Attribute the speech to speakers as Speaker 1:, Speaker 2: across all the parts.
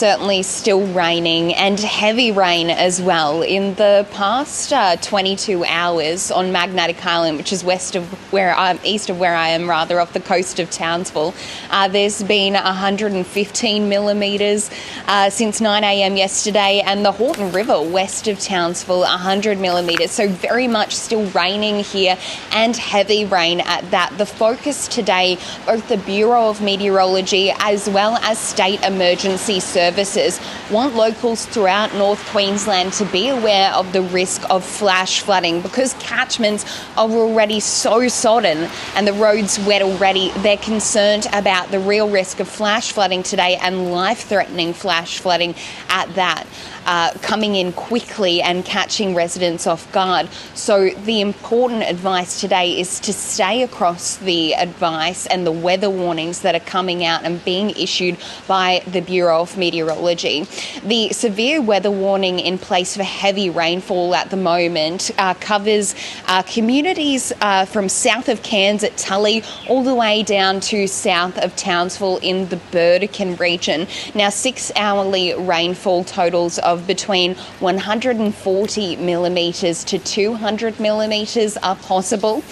Speaker 1: certainly still raining, and heavy rain as well. In the past 22 hours on Magnetic Island, which is east of where I am, off the coast of Townsville, there's been 115 millimetres since 9 a.m. yesterday, and the Horton River west of Townsville 100 millimetres. So very much still raining here, and heavy rain at that. The focus today, both the Bureau of Meteorology as well as state emergency services want locals throughout North Queensland to be aware of the risk of flash flooding, because catchments are already so sodden and the roads wet already. They're concerned about the real risk of flash flooding today, and life-threatening flash flooding at that. Coming in quickly and catching residents off guard. So the important advice today is to stay across the advice and the weather warnings that are coming out and being issued by the Bureau of Meteorology. The severe weather warning in place for heavy rainfall at the moment covers communities from south of Cairns at Tully all the way down to south of Townsville in the Burdekin region. Now, 6-hourly rainfall totals of between 140 millimetres to 200 millimetres are possible.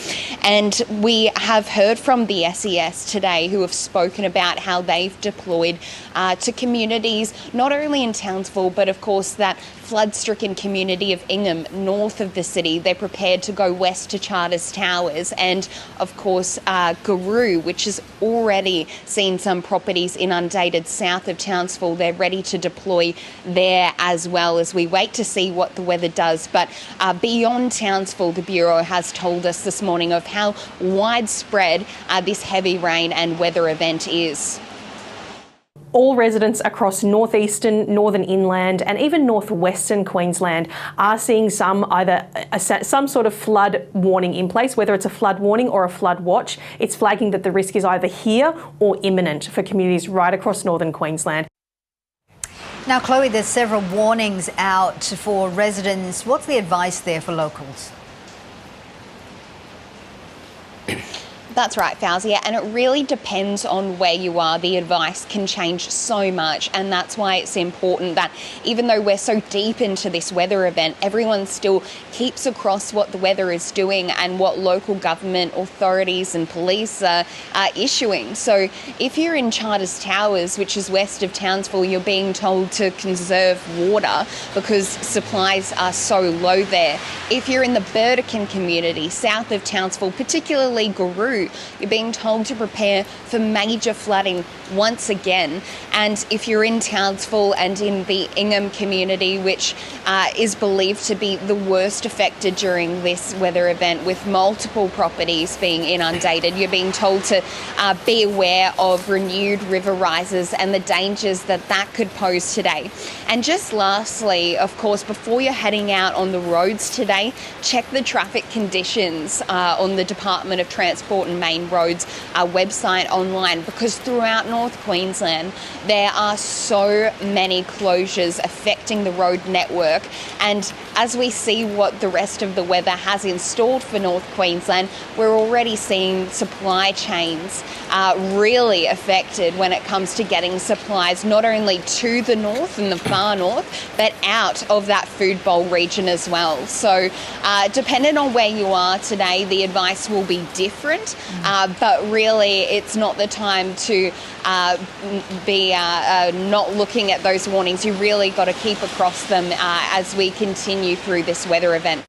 Speaker 1: And we have heard from the SES today, who have spoken about how they've deployed to communities not only in Townsville, but of course that flood-stricken community of Ingham, north of the city. They're prepared to go west to Charters Towers, and of course Garoo, which has already seen some properties inundated south of Townsville. They're ready to deploy there as well, as we wait to see what the weather does. But beyond Townsville, the Bureau has told us this morning of how widespread this heavy rain and weather event is.
Speaker 2: All residents across northeastern, northern inland and even northwestern Queensland are seeing some sort of flood warning in place, whether it's a flood warning or a flood watch. It's flagging that the risk is either here or imminent for communities right across northern Queensland.
Speaker 3: Now, Chloe, there's several warnings out for residents. What's the advice there for locals?
Speaker 1: That's right, Fauzia, and it really depends on where you are. The advice can change so much, and that's why it's important that even though we're so deep into this weather event, everyone still keeps across what the weather is doing and what local government authorities and police are issuing. So if you're in Charters Towers, which is west of Townsville, you're being told to conserve water because supplies are so low there. If you're in the Burdekin community, south of Townsville, particularly Garoo, you're being told to prepare for major flooding once again. And if you're in Townsville and in the Ingham community, which is believed to be the worst affected during this weather event, with multiple properties being inundated, you're being told to be aware of renewed river rises and the dangers that that could pose today. And just lastly, of course, before you're heading out on the roads today, check the traffic conditions on the Department of Transport and Main Roads website online, because throughout North Queensland there are so many closures affecting the road network. And as we see what the rest of the weather has installed for North Queensland, we're already seeing supply chains really affected when it comes to getting supplies not only to the north and the far north, but out of that food bowl region as well. So depending on where you are today, the advice will be different, but really it's not the time to be not looking at those warnings. You really got to keep across them as we continue through this weather event.